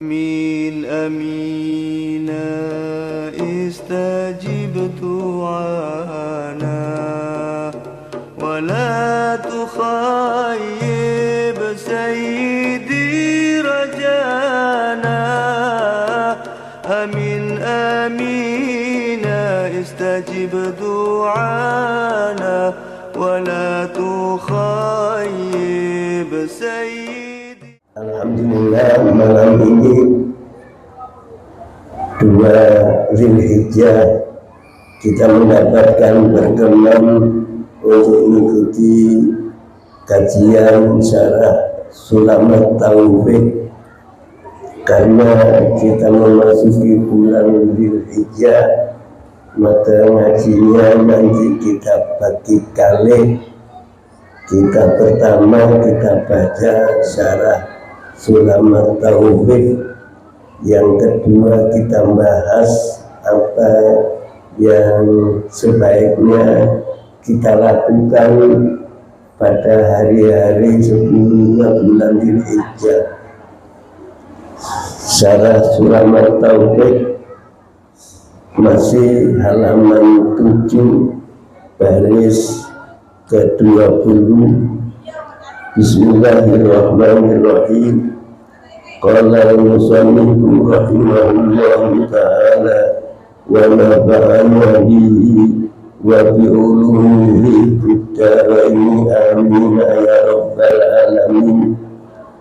آمين آمين استجب دعانا ولا تخيب سيدي رجانا آمين آمين استجب دعانا ولا تخيب سيدي. Alhamdulillah, malam ini 2 Zulhijjah kita mendapatkan perkenan untuk mengikuti kajian syarah Sulamat Taufik, karena kita memasuki bulan Zulhijjah, maka ngajinya nanti kita bagi kali. Kita pertama kita baca syarah Sulamat Taufik, yang kedua kita bahas apa yang sebaiknya kita lakukan pada hari-hari sebelumnya bulan Zulhijjah. Syarah Sulamat Taufik masih halaman 7 baris ke-20. Bismillahirrahmanirrahim. Qala al-musannifu rahimahullahu ta'ala wa nafa'ana bihi wa bi'ulumihi fid dharaini amin ya rabbal alamin.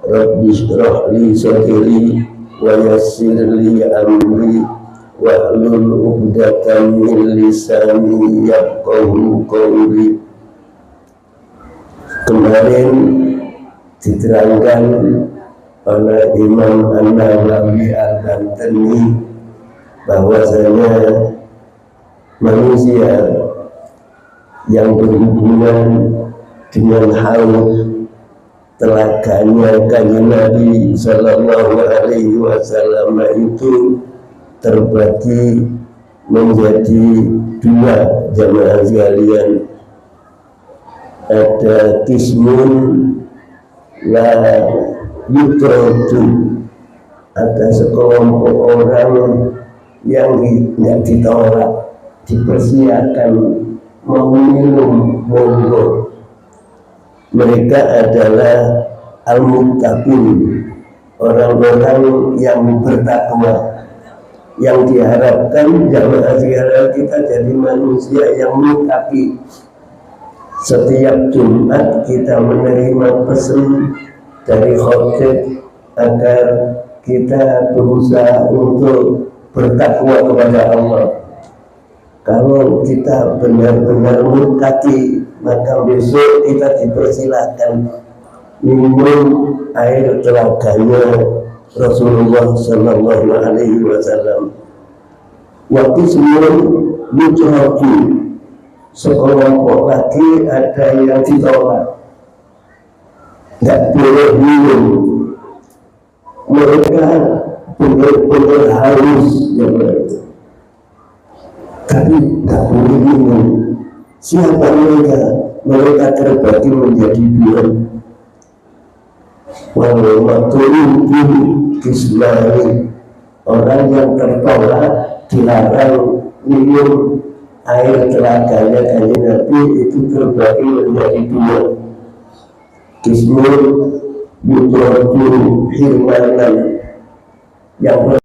Rabbi shrah li sadri wa yassir li amri wahlul 'uqdatam min lisani yafqahu qawli. Kemarin diterangkan oleh Imam An-Nawawi Al-Bantani bahwasanya manusia yang berhubungan dengan haud telaganya Kanjeng Nabi Sallallahu Alaihi Wasallam itu terbagi menjadi 2 jamaah sekalian. Ada kismun la yutrodu, ada sekelompok orang yang tidak ditolak, dipersilakan mau minum monggo. Mereka adalah al-muttaqin, orang-orang yang bertakwa, yang diharapkan jamaah sekalian kita jadi manusia yang muttaqi. Setiap Jumat kita menerima pesan dari khatib agar kita berusaha untuk bertakwa kepada Allah. Kalau kita benar-benar muttaqi, maka besok kita dipersilakan minum air telaganya Rasulullah Sallallahu Alaihi Wasallam. Waktu sebelum yutraku, sekelompok lagi ada yang ditolak, nggak boleh minum. Mereka benar-benar harus yang lain, tapi nggak boleh minum. Siapa mereka? Mereka terbagi menjadi 2. Wal-matulubin kismani, orang yang tertolak dilarang minum air telaganya Kanjeng Nabi itu terbagi menjadi 2. Kismul yutrodu hirmanan, yang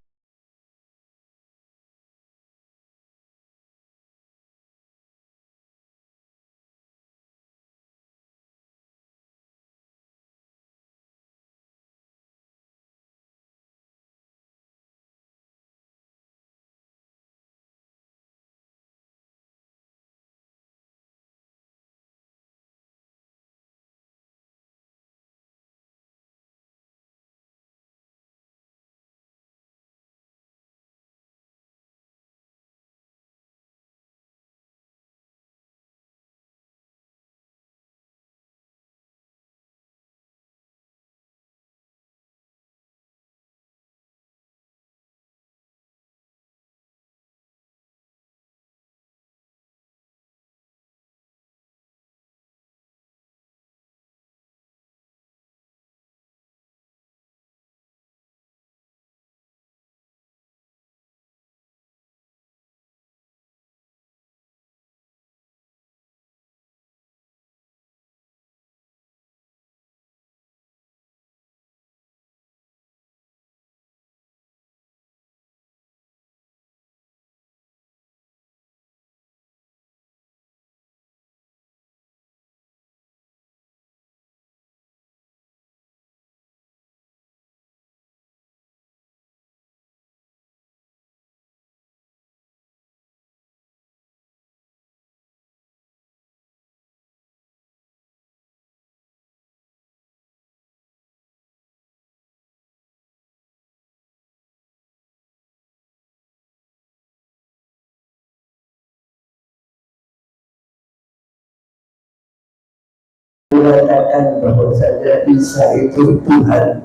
mengatakan bahwasanya Isa itu Tuhan,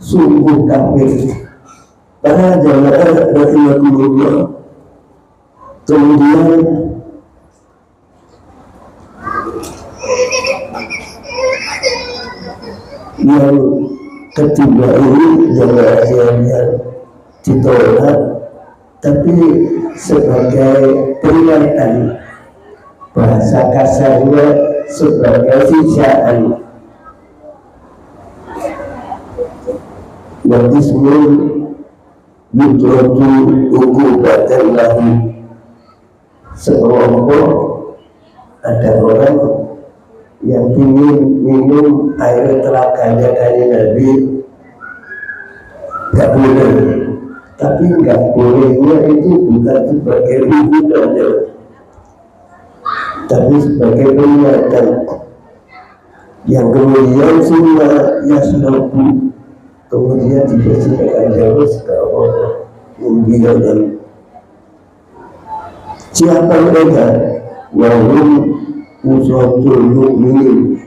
sungguh kafir. Para jamaah rahimahullah, kemudian yang ketiga ini jamaah yang ditolak, tapi sebagai peringatan, bahasa kasarnya sebagai sisaan. Wadismun yutrodu ukubatan lahu. Sekelompok ada orang yang ingin minum air telaganya kanjeng Nabi, gak boleh. Tapi gak bolehnya itu bukan sebagai hukuman, tapi sebagai peringatan. Yang kemudian semua yasrobu, kemudian dibersihkan jauh sekarang membiarkan. Siapa mereka? Wahum usatul mu'minin.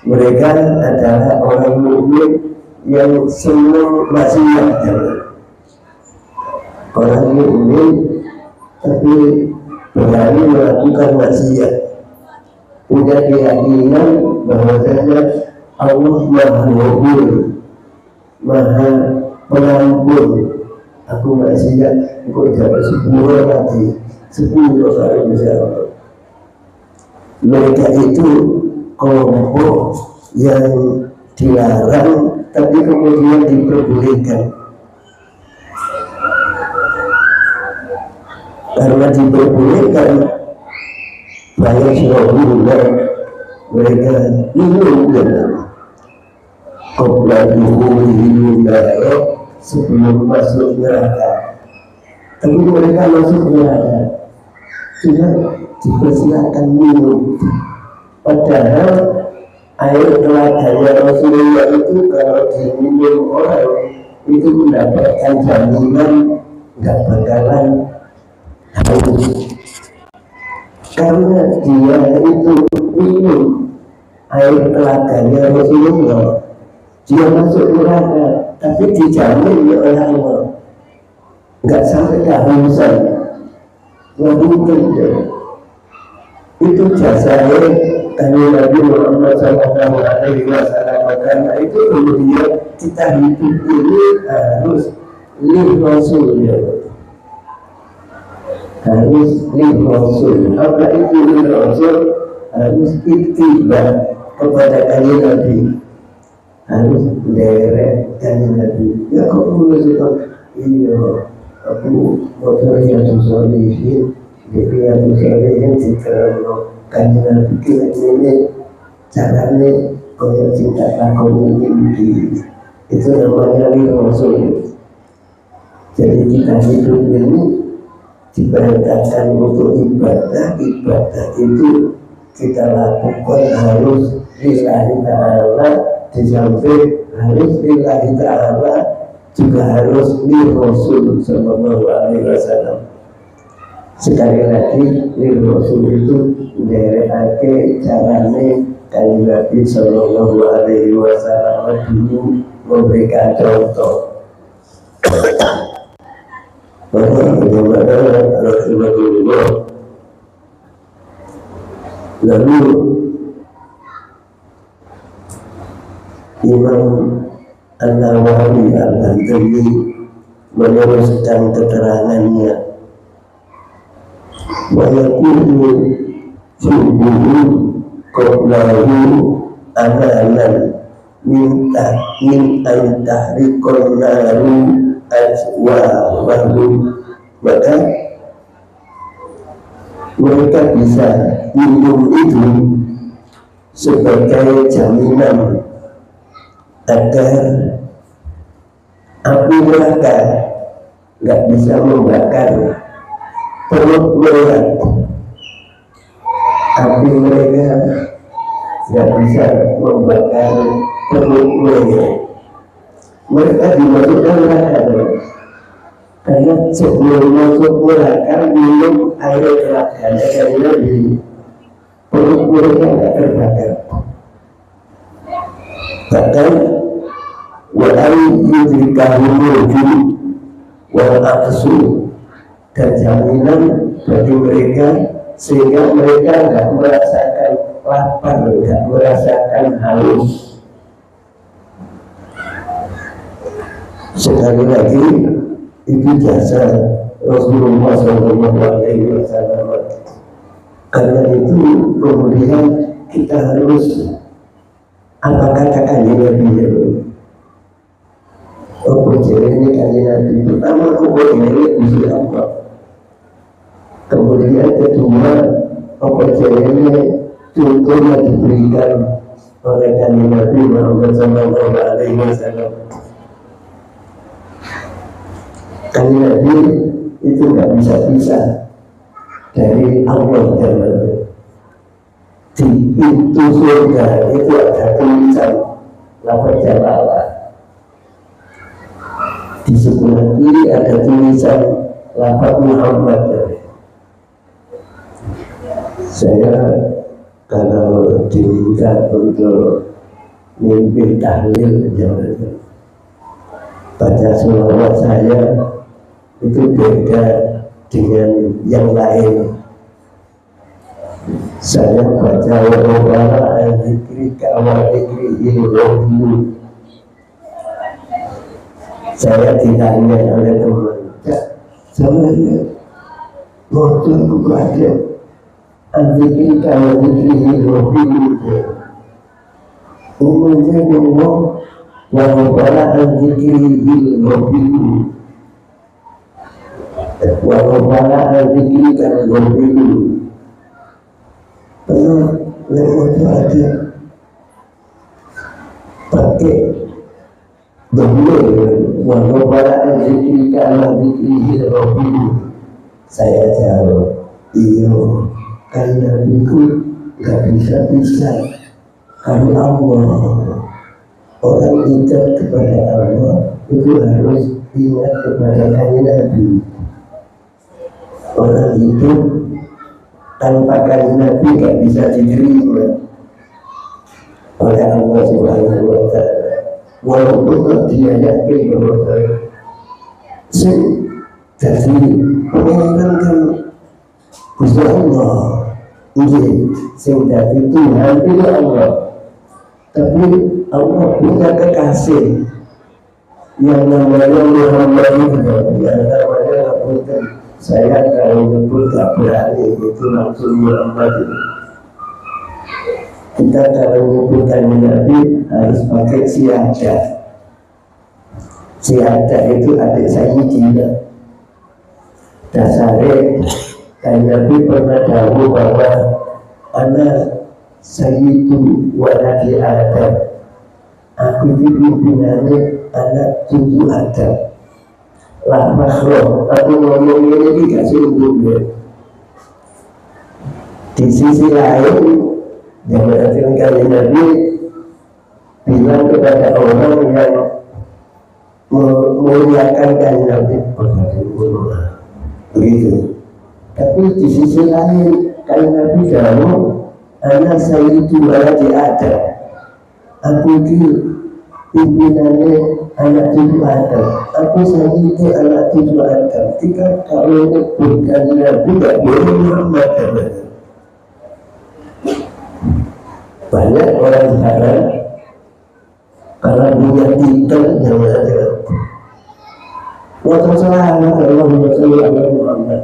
Mereka adalah orang mukmin yang senang maksiat. Orang mukmin tapi berani melakukan maksiat, punya keyakinan bahwasanya Allah Maha Ghafur, Maha Pengampun. Aku maksiat, aku dapat 10 lagi, 10 kali bisa. Mereka itu kelompok yang dilarang tapi kemudian diperbolehkan. Karena diperbolehkan, banyak syurahullah mereka minum dengan Qobla duhulihim naro, sebelum masuk neraka. Tapi mereka masuk neraka sudah dipersilakan minum. Padahal air telaganya Rasulullah itu kalau diminum orang itu mendapatkan jaminan nggak bakalan haus. Karena dia itu minum air telaganya Rasulullah, dia masuk neraka tapi dijamin oleh Allah nggak sampai kehausan. Nggak mungkin ya. Itu jasanya Kanjeng Nabi Muhammad SAW. Karena itu kemudian kita hidup ini harus lil Rasul ya. Harus lil Rasul. Apa itu lil Rasul? Harus ittiba kepada Kanjeng Nabi, harus derek Kanjeng Nabi. Ya kok menurut iya aku motornya Solihin, jadi aku Solihin diterima Kanjeng Nabi ini caranya kaya cinta takut ini. Itu namanya lil Rasul. Jadi kita hidup ini diperintahkan untuk ibadah. Ibadah itu kita lakukan harus lillahi ta'ala, di samping harus lillahi ta'ala juga harus lil Rasul sallallahu alaihi wasallam. Sekali lagi lil Rasul itu menderekake carane Kanjeng Nabi sallallahu alaihi wasallam dulu memberikan contoh. Bagaimana Rasulullah. Lalu Imam An-Nawawi Al-Hantami meneruskan keterangannya, wa yakunu subuhu qablahu amalan min antahriqan naru ajwahu. Maka mereka bisa minum itu sebagai jaminan agar api neraka nggak bisa membakar perut mereka. Api mereka nggak bisa membakar perut mereka. Mereka dimasukkan neraka karena sebelum masuk neraka minum air neraka, karena di perut mereka nggak terbakar. Bahkan wa'ai yudrikahumulju wa'aksu, dan jaminan bagi mereka sehingga mereka tidak merasakan lapar, tidak merasakan haus. Sekali lagi itu jasa Rasulullah SAW. Karena itu kemudian kita harus apakah kakaknya Nabi ini kanji Nabi pertama kemudian uji Allah, kemudian kedua ini contohnya diberikan oleh kanji Nabi Muhammad SAW. Kanji Nabi itu nggak bisa pisah dari Allah dan di pintu surga itu ada tulisan lafaz jalalah, di sebelah kiri ada tulisan lafaz Muhammad. Saya kalau diminta untuk mimpin tahlil baca selawat saya itu beda dengan yang lain. Saya baca wala al-zikri ka'wa-zikri ilmu. Saya ditanya oleh teman, saya motor kepada al-zikri ka'wa-zikri ilmu. Umumnya ngomong wala al-zikri ilmu. Wala al-zikri ka'wa-zikri. Karena lewat itu ada pakai berbeda walau para zikri kalau zikri hirobimu. Saya jawab iyo, karena itu gak bisa karena Allah, orang ingat kepada Allah itu harus ingat kepada Nabi. Orang itu tanpa kanjeng Nabi gak bisa diterima oleh Allah Subhanahu wa Ta'ala. Walaupun dia yakin bahwa jadi menginginkan Gusti Allah, sing dadi Tuhan itu Allah. Tapi Allah punya kekasih yang namanya Muhammad itu, yang namanya Abu. Saya kalau nyebut gak berani, itu langsung Muhammad. Kita kalau nyebutkan Nabi harus pakai siadah. Siadah itu adik Sayyidina. Dasarnya kan Nabi pernah tahu bahwa anak Sayyidu waladi Adam, aku pimpinannya anak cucu Adam. Lah makhluk, aku ngomong ini gak sungguh. Di sisi lain, yang berarti kali Nabi bilang kepada orang yang memuliakan kali Nabi begitu. Tapi di sisi lain, kali Nabi jauh, anak saya itu malah ada. Aku itu pimpinannya anak cucu Adam, aku sendiri itu anak cucu Adam. Jika kalau bukan Nabi tidak boleh Muhammad. Banyak orang sekarang kalau punya titel yang ada waktu selama Allah Muhammad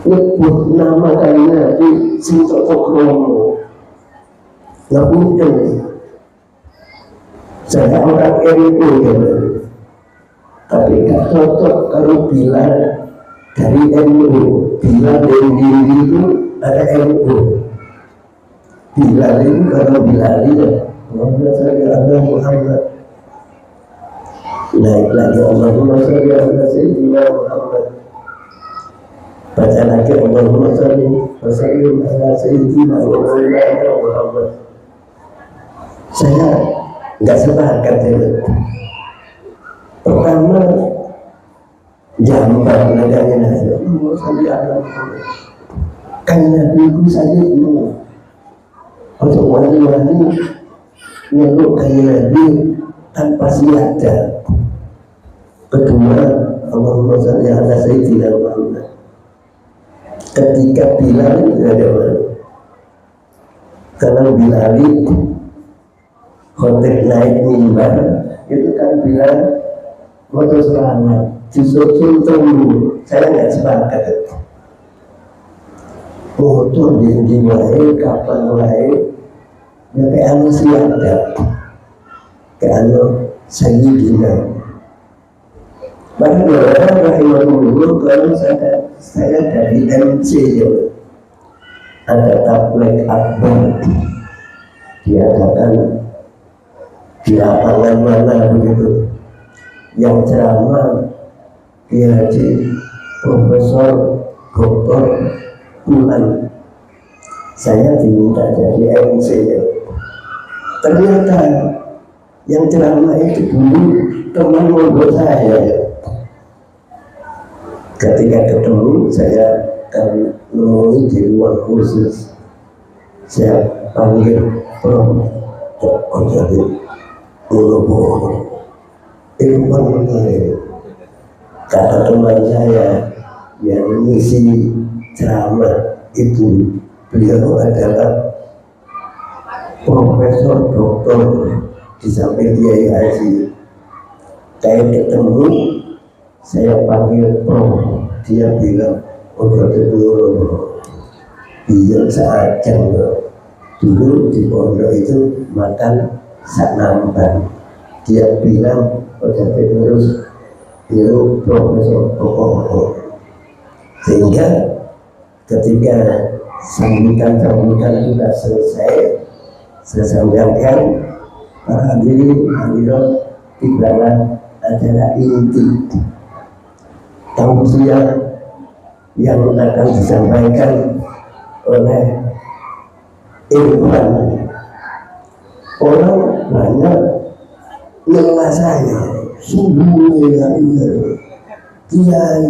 nyebut nama kalian di Sintok Kromo nggak mungkin. Saya orang NU ya, tapi gak cocok kalau bilang dari NU, bilang dari diri itu ada NU. Bilang itu kalau bilang ya, Muhammad sallallahu Muhammad. Naik lagi Allahumma sholli ala sayyidina Muhammad. Baca lagi Allahumma sholli wa sallim ala sayyidina Muhammad. Saya nggak sepakat itu. Pertama jambar nadanya Nabi Muhammad sallallahu alaihi wasallam. Kan Nabi itu saja dulu Untuk wali-wali nyeluk kayu Nabi kan pasti ada. Kedua, Allahumma sholli ala sayyidina Muhammad. Ketika Bilal ada wali, karena Bilal khotib naik mimbar itu kan Bilal waktu selamat disusun tunggu, saya nggak sepakat. Motor di wae kapan wae ya kayak anu siada kayak anu sayyidina. Bahkan orang rahimahullah kalau saya dari MC ya, ada tabligh akbar diadakan di lapangan mana begitu, yang ceramah Haji Profesor Dr. Bulan. Saya diminta jadi MC ya. Ternyata yang ceramah itu dulu teman mondok saya ya. Ketika ketemu saya kan menemui di ruang khusus, saya panggil Prof. Jadi Irfan kata teman saya yang mengisi ceramah itu, beliau adalah Profesor Doktor di samping Kiai Haji. Saya ketemu, saya panggil Prof, dia bilang udah dulu biar saja dulu di pondok itu makan sak nampan. Dia bilang udah terus itu Profesor Doktor. Sehingga ketika sambutan sudah selesai, saya sampaikan para hadirin di belakang adalah inti tausiah yang akan disampaikan oleh Irfan. Orang banyak mengenal saya, sungguh Kiai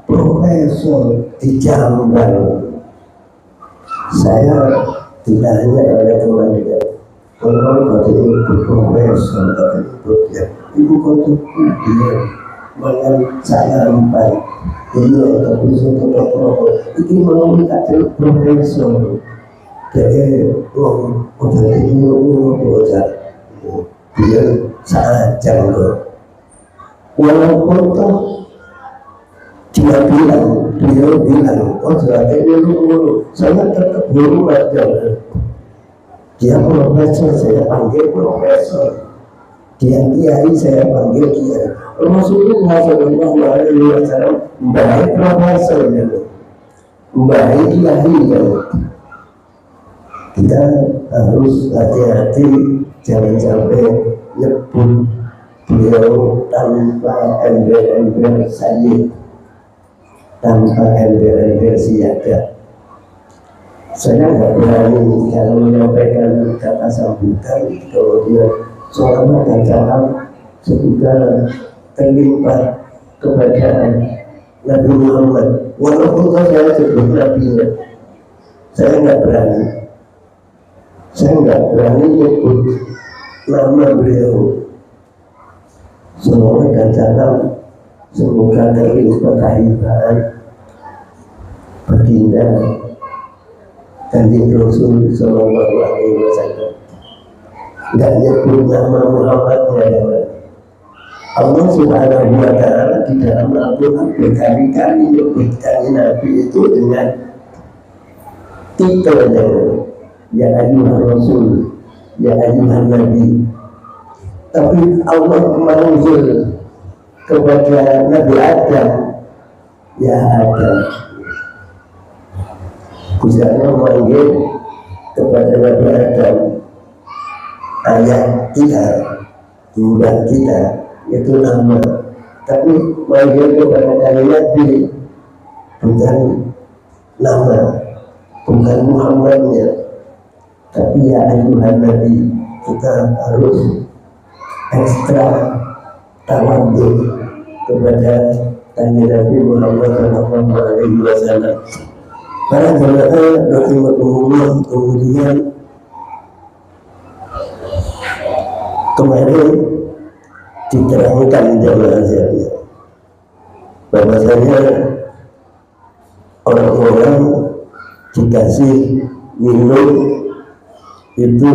Profesor di Jamban. Saya ditanya oleh teman-teman, kalau kata ibu Profesor, kata ibu kota dia dengan saya empat, iya tapi suatu Profesor itu mau kata Profesor, jadi kota ibu kota dia saja loh. Walaupun toh dia bilang, oh jadi dulu saya tetap guru aja. Dia Profesor, saya panggil Profesor. Dia Kiai, saya panggil Kiai. Rasulullah Shallallahu Alaihi Wasallam baik Profesor, baik Kiai. Kita harus hati-hati, jangan sampai nyebut beliau tanpa embel-embel sayyid, tanpa embel-embel siaga. Saya nggak berani kalau menyampaikan kata sambutan kalau dia selama dan salam semoga terlimpah kepada Nabi Muhammad. Walaupun saya sebut Nabi-nya, saya nggak berani nyebut nama beliau. Semoga dan salam semoga terlimpah kehibaan baginda Kanjeng Rasul Sallallahu Alaihi Wasallam. Nggak nyebut nama Muhammadnya. Allah Subhanahu Wa Taala di dalam Al-Quran berkali-kali menyebutkan Nabi itu dengan titelnya, ya ayyuhar Rasul, ya ayyuhan Nabi. Tapi Allah memanggil kepada Nabi Adam, ya Adam. Khususnya memanggil kepada Nabi Adam, ayah kita, bunda kita, itu nama. Tapi memanggil kepada Nabi bukan nama, bukan Muhammadnya, tapi ya ayyuhan Nabi. Kita harus ekstra tawadhu kepada Nabi Muhammad Sallallahu Alaihi Wasallam. Para jemaah rahimahumullah, kemudian kemarin diterangkan jamaah sekalian bahwasanya orang-orang dikasih minum itu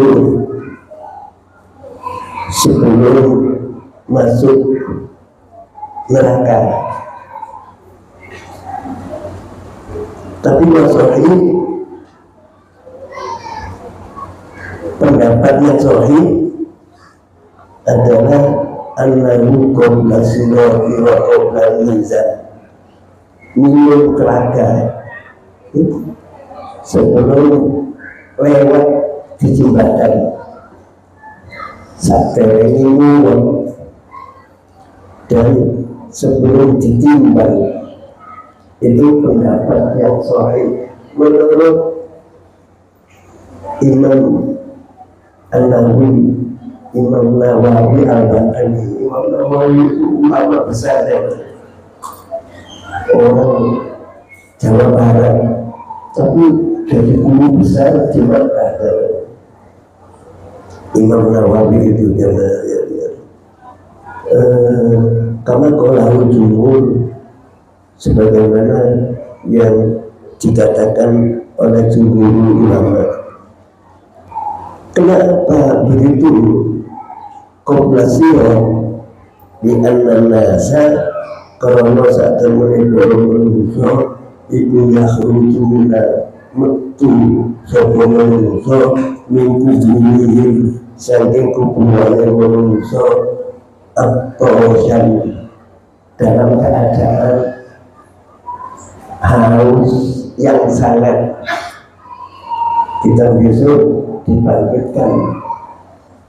sebelum masuk neraka. Tapi sahih, pendapat yang sahih adalah annahu qabla sirati wa qabla mizan, minum telaga sebelum lewat di jembatan sampai minum dan sebelum ditimbang. Itu pendapat yang sahih menurut Imam An-Nawawi, Imam Nawawi Al-Bantani. Imam Nawawi itu ulama besar ya, orang Jawa Barat, tapi dari guru besar di Makkah. Imam Nawawi itu karena kalau jumhur sebagaimana yang dikatakan oleh jumhur ulama. Kenapa begitu? Komplasio di an-nasa karena saat mereka manusia itu yakhrujuna metu sapa manusia minggu bumi saking kuburan manusia atau dalam keadaan haus yang sangat. Kita besok dibangkitkan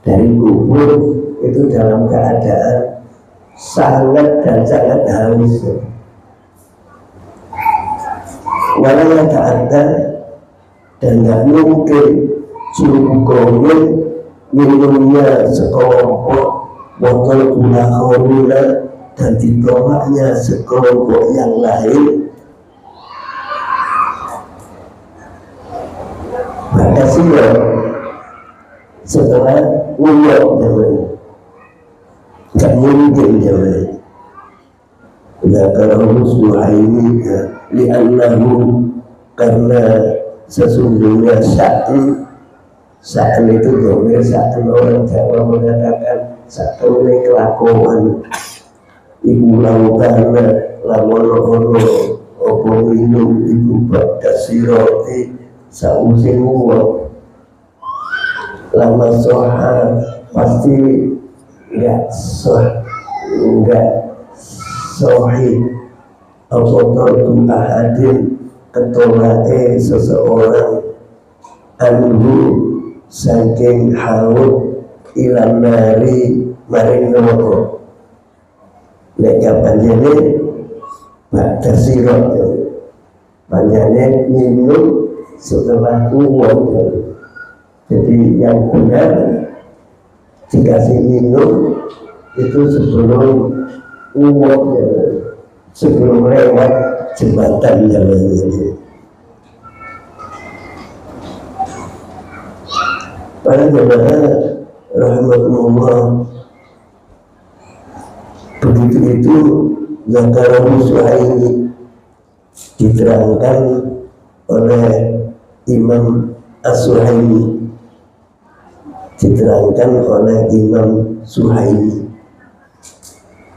dari kubur itu dalam keadaan sangat dan sangat haus. Walau yang tak ada dan tidak mungkin cukup minumnya sekelompok botol gula khorula dan ditolaknya sekelompok yang lain. Maka siap setelah ulok namanya, gak mungkin namanya. Nah kalau Suhaimi li'annahu, karena sesungguhnya sa'an itu boleh, sa'an orang Jawa mengatakan sa'an ini kelakuan ibu laukana lamono-ono opo minum ibu bada siroti sausin uang lama soha pasti enggak sohi autoton ahadin ketolake seseorang anhu saking haud ilan nari maring neraka. Nek panjene bada sirot panjane minum setelah uang. Jadi yang benar dikasih minum itu sebelum uang, sebelum lewat jembatan ini. Para jemaah rahmatullah, begitu itu Zakarahu Suhaimi diterangkan oleh Imam As-Suhaimi, diterangkan oleh Imam Suhaimi.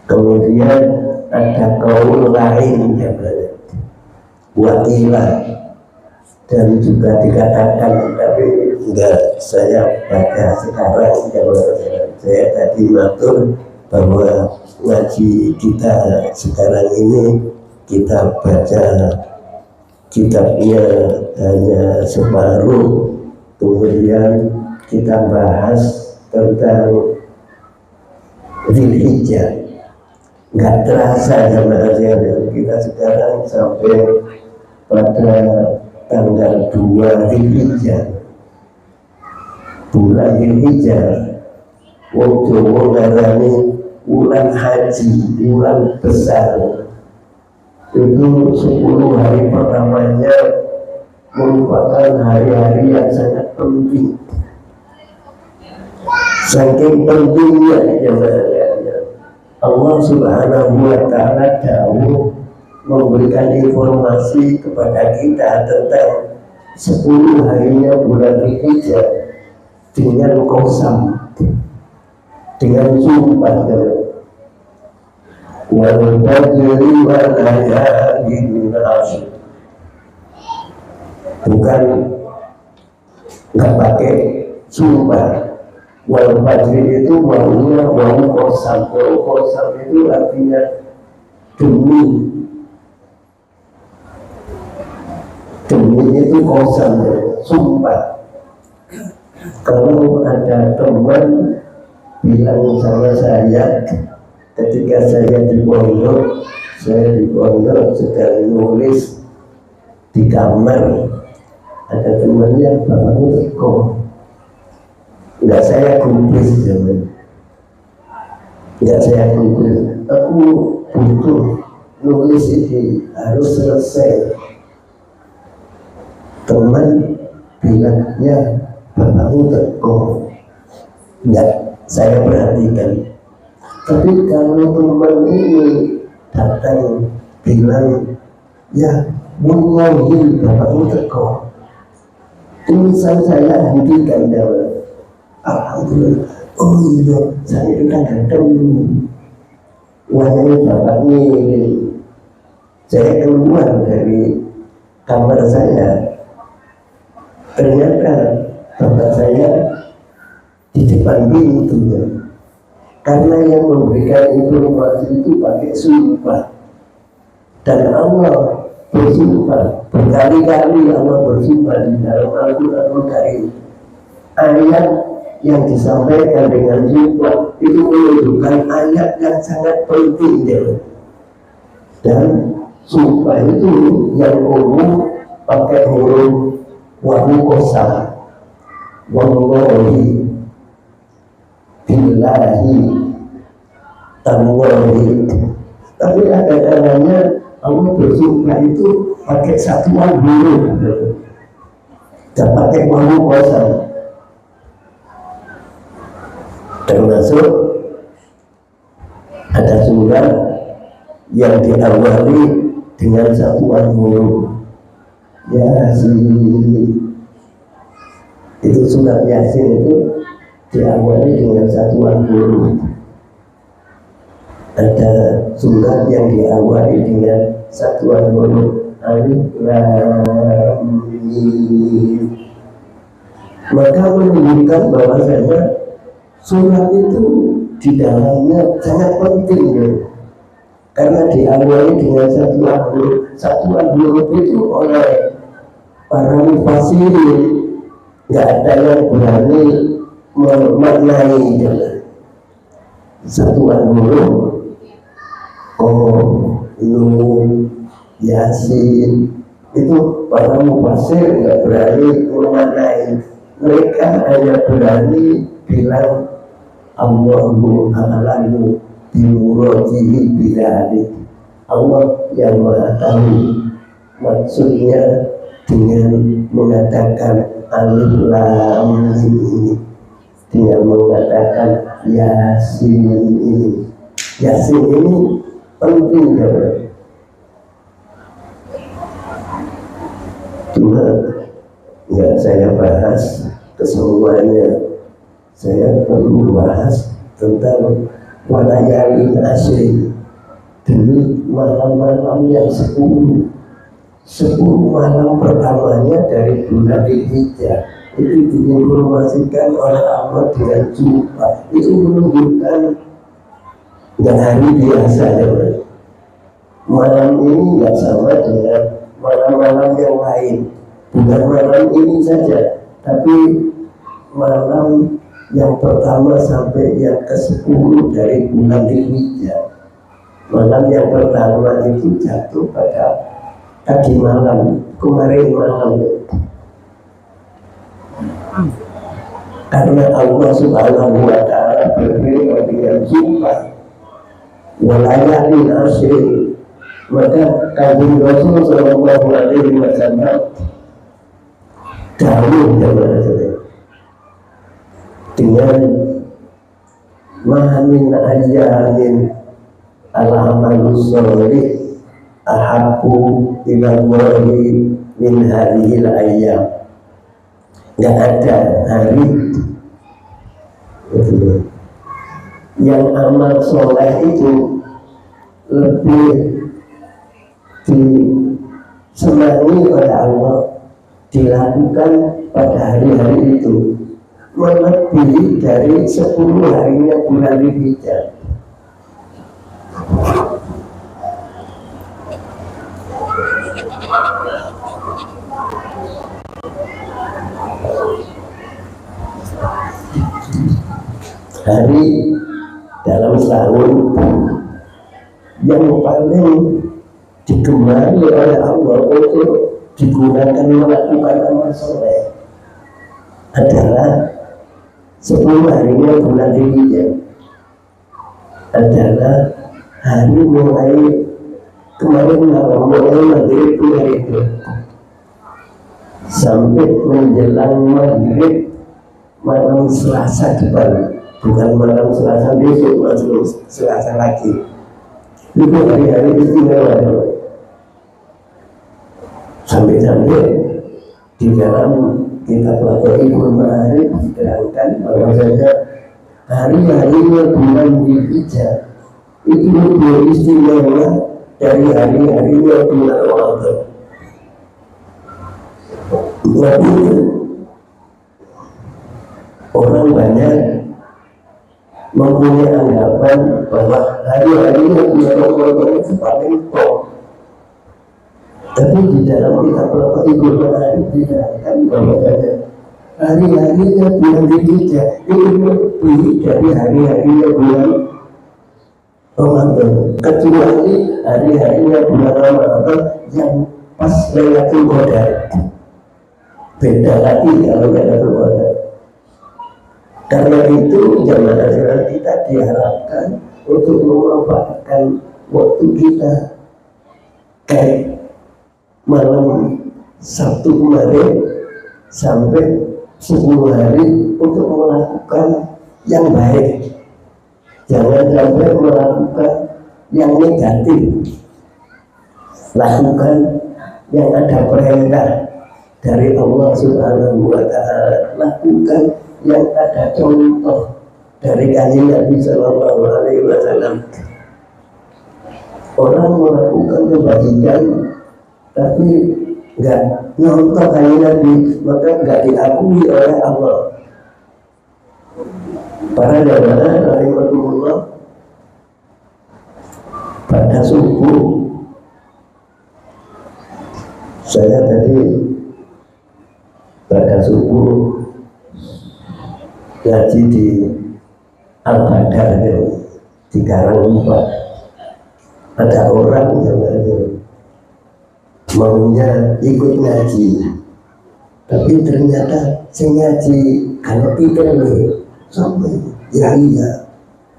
Kemudian ada kaul lain yang wakilah dan juga dikatakan, tapi enggak saya baca sekarang. Saya tadi matur bahwa ngaji kita sekarang ini kita baca kitabnya hanya separuh, kemudian kita bahas tentang Dzulhijjah. Nggak terasa jamaah sekalian, kita sekarang sampai pada tanggal 2 Dzulhijjah, bulan Dzulhijjah. Wong Jawa ngarani bulan haji, bulan besar. Itu 10 hari pertamanya merupakan hari-hari yang sangat penting. saking pentingnya Allah Subhanahu wa Ta'ala dahulu memberikan informasi kepada kita tentang 10 harinya bulan Dzulhijjah dengan qasam, dengan sumpah, wal fajri wa layalin ashr. Bukan nggak pakai sumpah. Wal fajri itu maunya mau qasam. Qasam itu artinya demi. Demi itu qasam, sumpah. Kalau ada teman bilang sama saya ketika saya di pondok sedang nulis di kamar, ada temannya bapakmu teko, nggak saya gubris zaman, nggak saya gubris, aku butuh nulis ini harus selesai. Teman bilang ya bapakmu teko, nggak saya perhatikan. Tapi kalau teman ini datang bilang ya wallahi bapakmu teko, tulisan saya hentikan jawab. Alhamdulillah. Oh iya, saya itu kan datang wahai bapaknya ini. Saya keluar dari kamar saya, ternyata bapak saya di depan pintu. Karena yang memberikan informasi itu pakai sumpah, dan Allah bersumpah berkali-kali. Allah bersumpah di dalam Al-Quranul Karim. Ayat yang disampaikan dengan sumpah itu menunjukkan ayat yang sangat penting, dan sumpah itu yang umum pakai huruf wawu qasam, wallahi billahi tallahi. Tapi ada kalanya Allah bersumpah itu pakai satuan huruf, dan pakai wawu qasam. Termasuk ada surat yang diawali dengan satuan huruf Yasin. Itu surat Yasin itu diawali dengan satuan huruf. Ada surat yang diawali dengan satuan huruf Alif Lam Mim. Maka menunjukkan bahwasanya surat itu di dalamnya sangat penting, karena diawali dengan satuan huruf itu oleh para mufassirin. Nggak ada yang berani memaknai satuan huruf Nun, Yasin. Itu para mufassir nggak berani memaknai. Mereka hanya berani bilang Allahu a'lamu bimuradihi bidzalik. Allah yang Maha tahu maksudnya dengan mengatakan alif lam mim ini, dengan mengatakan Yasin ini. Yasin ini penting, cuma nggak saya bahas kesemuanya. Saya perlu bahas tentang walayalin asri, demi malam-malam yang 10 malam pertamanya dari bulan Dzulhijjah. Itu diinformasikan oleh Allah dengan sumpah. Itu menunjukkan nggak hari biasa, malam ini nggak sama dengan malam-malam yang lain. Bukan malam ini saja, tapi malam yang pertama sampai yang ke-10 dari bulan Dzulhijjah. Malam yang pertama itu jatuh pada tadi malam, kemarin malam. Karena Allah Subhanahu wa Ta'ala berfirman dengan sumpah walayalin ashr, maka Kanjeng Rasul sallallahu alaihi wasallam dahulu dengan ma min ayyamin al-amalu sholih ahabbu ila Allahi min hadhil ayyam. Nggak ada hari yang amal soleh itu lebih disenangi oleh Allah dilakukan pada hari-hari itu melebihi dari 10 harinya bulan Dzulhijjah. Hari dalam setahun yang paling digemari oleh Allah untuk digunakan melakukan amal soleh adalah 10 harinya bulan Dzulhijjah, adalah hari mulai kemarin malam, mulai maghrib itu sampai menjelang maghrib malam Selasa depan, bukan malam Selasa besok, malam Selasa lagi. Itu hari-hari istimewa. Sampai-sampai di dalam kitab Ibnu Ma'arif diterangkan bahwasanya hari-harinya bulan Dzulhijjah itu lebih istimewa dari hari-harinya bulan Ramadan. Orang banyak mempunyai anggapan bahwa hari-harinya bulan Ramadan itu paling top. Tapi di dalam kitab Ibnu Ma'arif diterangkan bahwa hari-harinya bulan Dzulhijjah itu lebih dari hari-harinya bulan Ramadan, kecuali hari-harinya bulan Ramadan yang pas Lailatul Qadar. Beda lagi kalau Lailatul Qadar. Karena itu jamaah kita diharapkan untuk memanfaatkan waktu kita kayak malam Sabtu kemarin sampai 10 hari untuk melakukan yang baik. Jangan sampai melakukan yang negatif. Lakukan yang ada perintah dari Allah Subhanahu wa Ta'ala. Lakukan yang ada contoh dari kanjeng Nabi Sallallahu Alaihi Wasallam. Orang melakukan kebajikan tapi nggak nyontoh kanjeng Nabi, maka nggak diakui oleh Allah. Para jamaah rahimahumullah, pada subuh saya tadi pada subuh ngaji di Al-Badar di Karangumpat. Ada orang yang maunya ikut ngaji, tapi ternyata saya ngaji kalau kita nih sampai ya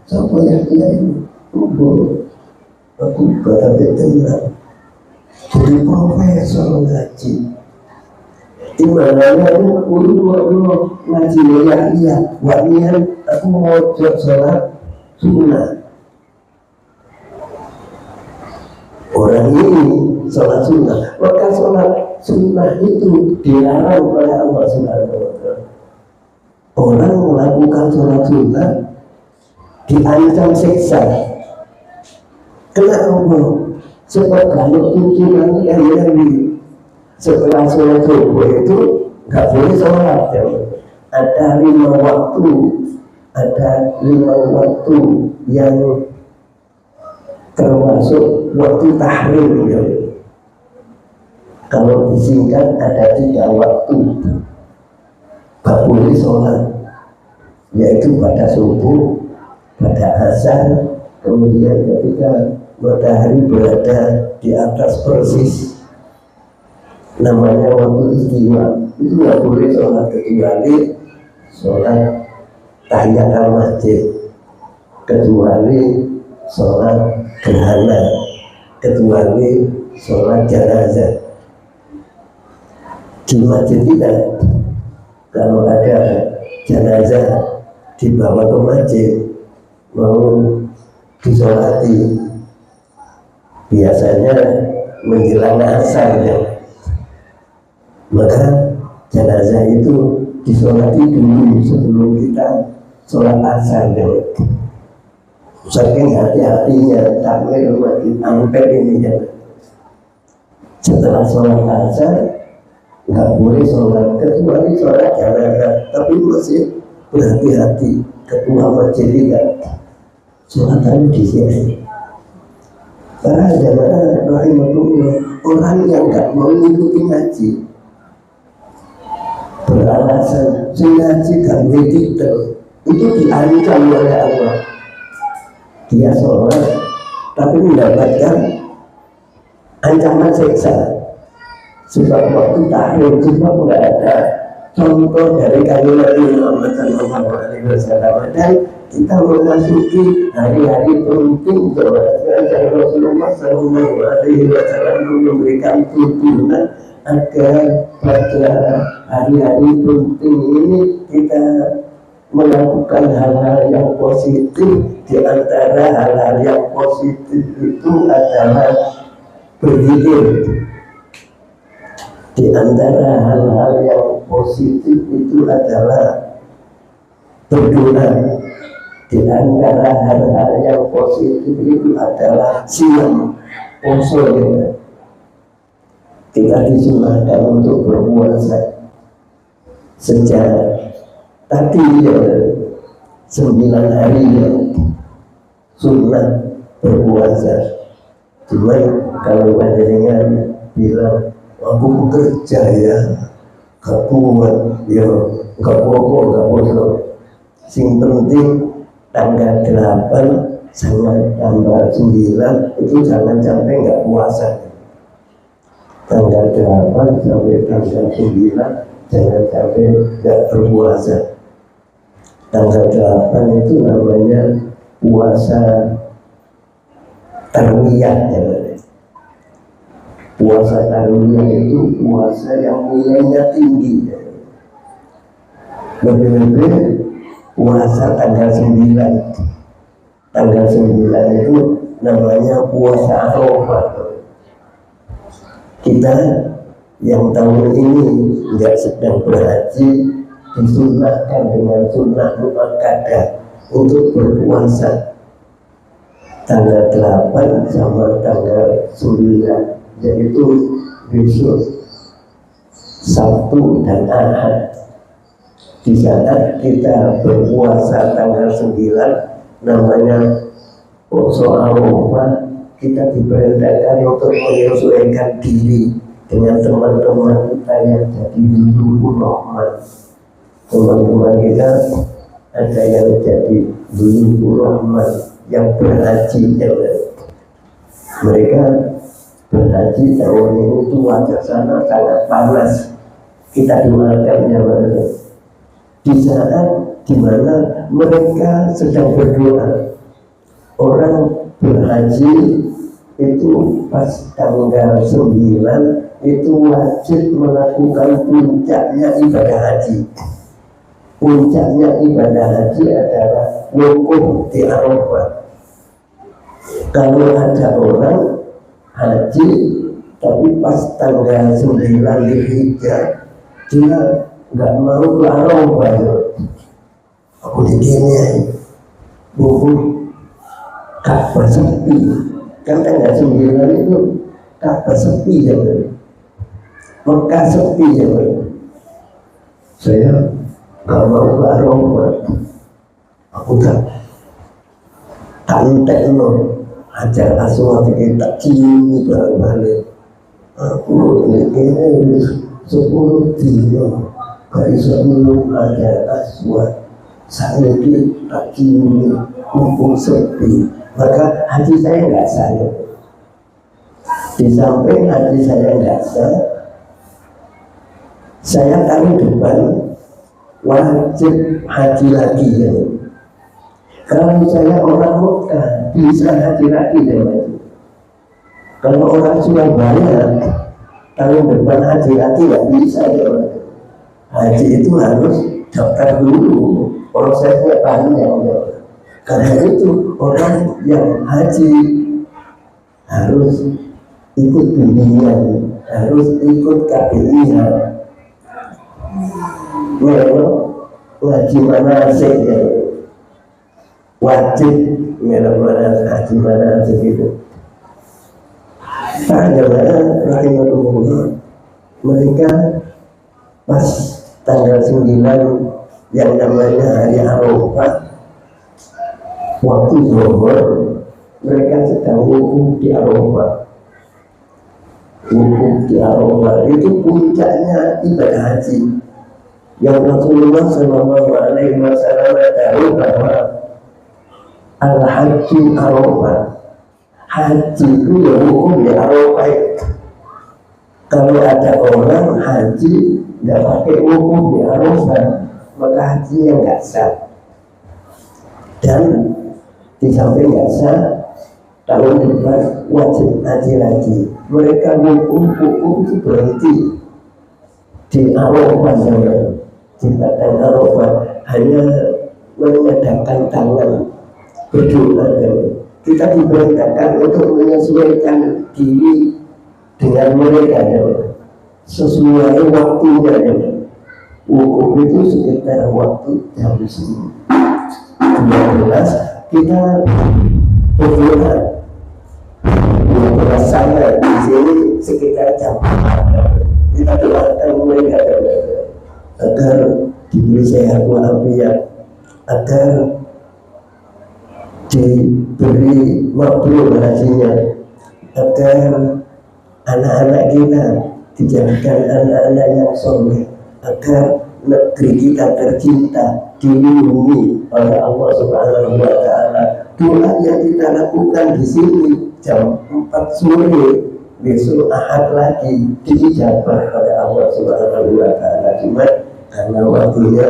sampai ya ini aku kata tenang jadi profesor ngaji di mana aku ngaji ya wanian aku mau sholat sunnah. Orang ini sholat sunnah, maka sholat sunnah itu dilarang oleh Allah Subhanahu wa Ta'ala. Orang melakukan sholat sunnah diancam siksa. Kenapa? Sebab kalau tuntunan yang setelah sholat subuh itu nggak boleh sholat ya. Ada 5 waktu, yang termasuk waktu tahrim ya. Kalau disingkat ada 3 waktu nggak boleh sholat, yaitu pada subuh, pada asar, kemudian ketika matahari berada di atas persis, namanya waktu istiwa. Itu nggak boleh sholat kecuali sholat tahiyatul masjid, kecuali sholat gerhana, kecuali sholat jenazah. Di masjid tidak. Kalau ada jenazah dibawa ke masjid, mau disolati, biasanya menjelang asar ya. Maka jenazah itu disolati dulu sebelum kita sholat asar ya. Saking hati-hatinya takmir makin angker ini ya. Setelah sholat asar nggak boleh sholat kecuali sholat jenazah, tapi masih berhati-hati. Ketua masjid tidak sholat tadi di sini. Para jamaah rahimahullah, orang yang nggak mau mengikuti ngaji beralasan ngaji gak begitu, itu diancam oleh Allah. Dia sholat tapi mendapatkan ancaman siksa. Sebab waktu tahun, sebab nggak ada contoh dari kalimat Nabi Muhammad SAW. Dan kita memasuki hari-hari penting dari Rasulullah SAW memberikan tuntunan agar pada hari-hari penting ini kita melakukan hal-hal yang positif. Di antara hal-hal yang positif itu adalah berzikir. Di antara hal-hal yang positif itu adalah berdoa. Di antara hal-hal yang positif itu adalah siam, puasa. Kita disunahkan untuk berpuasa sejak tadi ya, 9 hari ya, sunnah berpuasa. Cuman kalau panjenengan bilang aku bekerja ya, gak kuat ya, gak apa-apa. Sing penting tanggal 8 sama tanggal 9 itu jangan sampai gak puasa. Tanggal 8 sampai tanggal 9 jangan sampai gak berpuasa. Tanggal 8 itu namanya puasa tarwiyah ya. Puasa tarwiyah itu puasa yang nilainya tinggi ya. Lebih-lebih puasa tanggal 9. Tanggal 9 itu namanya puasa Arafah. Kita yang tahun ini tidak sedang berhaji disunahkan dengan sunnah muakkadah untuk berpuasa tanggal 8 sama tanggal 9, yaitu besok Sabtu dan Ahad. Di saat kita berpuasa tanggal 9 namanya puasa Arafah, kita diperintahkan untuk menyesuaikan diri dengan teman-teman kita yang jadi Bulughur Rahman. Teman-teman kita ada yang jadi Bulughur Rahman yang berhaji ya. Mereka berhaji tahun ini cuaca sana sangat panas. Kita doakan ya mereka. Di saat dimana mereka sedang berdoa, orang berhaji itu pas tanggal 9 itu wajib melakukan puncaknya ibadah haji. Puncaknya ibadah haji adalah wukuf di Arafah. Kalau ada orang haji tapi pas tanggal 9 Dzulhijjah dia nggak mau ke Arafah, aku begini wukuf Ka'bah sepi, kan tanggal 9 itu Ka'bah sepi ya, Mekah sepi ya. Saya nggak mau ke Arafah, aku tak entekno Hajar Aswad kita cium balik. Aku ini 10 dino gak bisa minum Hajar Aswad. Saya ini tak cium mumpung sepi. Maka haji saya nggak sah. Di samping haji saya nggak sah, saya tahun depan wajib haji lagi ya. Kalau saya orang Mekah bisa haji lagi ya. Kalau orang Surabaya tahun depan haji lagi nggak bisa ya. Haji itu harus daftar dulu, prosesnya panjang ya. Karena itu orang yang haji harus ikut bimbingan, harus ikut KPI, memang ngaji manasik ya, wajib memang haji manasik itu. Bagaimana rahimahullah, mereka pas tanggal 9 yang namanya hari Arafah, waktu zuhur mereka sedang wukuf di Arafah. Wukuf di Arafah itu puncaknya ibadah haji yang Rasulullah Shallallahu Alaihi Wasallam tahu bahwa al-haji Arafah, haji itu ya wukuf di Arafah. Kalau ada orang haji nggak pakai wukuf di Arafah, maka hajinya nggak sah. Dan di samping nggak sah, tahun depan wajib haji lagi. Mereka wukuf itu berhenti di Arafah saja, di padang Arafah, hanya menyadakkan tangan berdoa. Kita diperintahkan untuk menyesuaikan diri dengan mereka, sesuai waktunya. Wukuf itu sekitar waktu jam 12 kita berdoa. 12 sana di sini sekitar jam 4 kita doakan mereka agar diberi sehat walafiat, agar diberi mabrur hajinya, agar anak-anak kita dijadikan anak-anak yang soleh, agar negeri kita tercinta dilindungi oleh Allah Subhanahu wa Ta'ala. Doa yang kita lakukan di sini jam 4 sore besok Ahad lagi dijabah oleh Allah Subhanahu wa Ta'ala. Cuma karena waktunya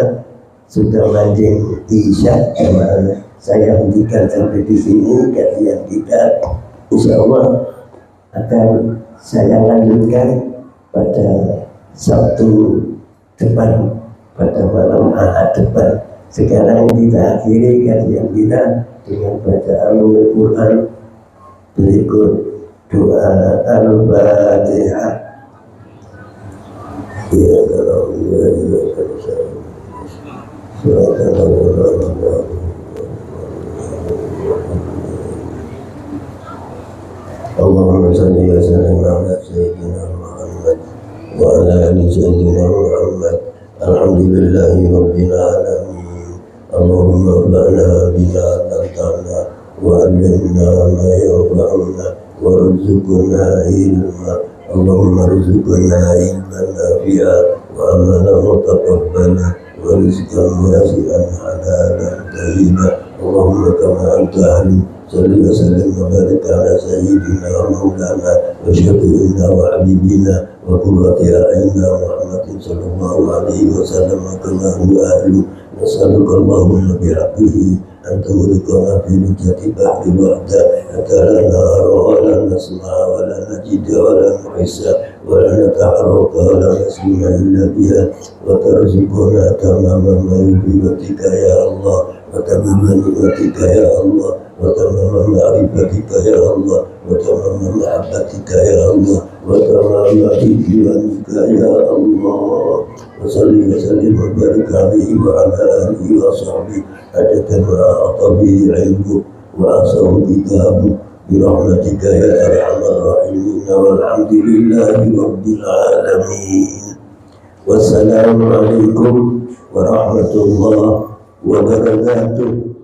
sudah manjing isya, saya hentikan sampai di sini kajian kita. Insya Allah akan saya lanjutkan pada Sabtu depan, pada malam Ahad depan. Sekarang kita akhiri kajian kita dengan bacaan Al-Quran berikut doa Al-Fatihah. Ya Allahumma salli wa sallim ala sayyidina Muhammad wa ala ali sayyidina Muhammad. Alhamdulillahi rabbil alamin. Allahumma ba'na bina tantana wa alimna ma yanfa'una warzuqna ilma. Allahumma rzuqna ilman nafi'a wa amalan mutaqabbala wa rizqan wasi'an halalan tayyiban. Allahumma kama anta ahli salli wa sallim wa barik ala sayyidina wa maulana wa syafi'ina wa habibina wa qurrati a'yunina Muhammadin sallallahu alaihi wa sallam kama huwa ahlu. Nas'aluka Allahumma bihaqqihi an tughriqana fi lujjati bahri wahda hatta la nara wa la nasma'a wa la najida wa la nuhissa wa la nataharraka wa la nasmina illa biha wa tarzuqana tamaman ma'rifatika ya Allah wa tamaman ni'matika ya Allah wa tamaman ma'rifatika ya Allah wa tamaman mahabbatika ya Allah wa tamaman ridwanika ya Allah. Wasalli wa sallim wa barik alaihi wa ala alihi wa sahbihi adada ma a'tabi ilmu wa asahu kitabu birahmatika ya arhamar rahimin walhamdulillahi rabbil alamin. Wassalamu alaikum warahmatullahi wabarakatuh.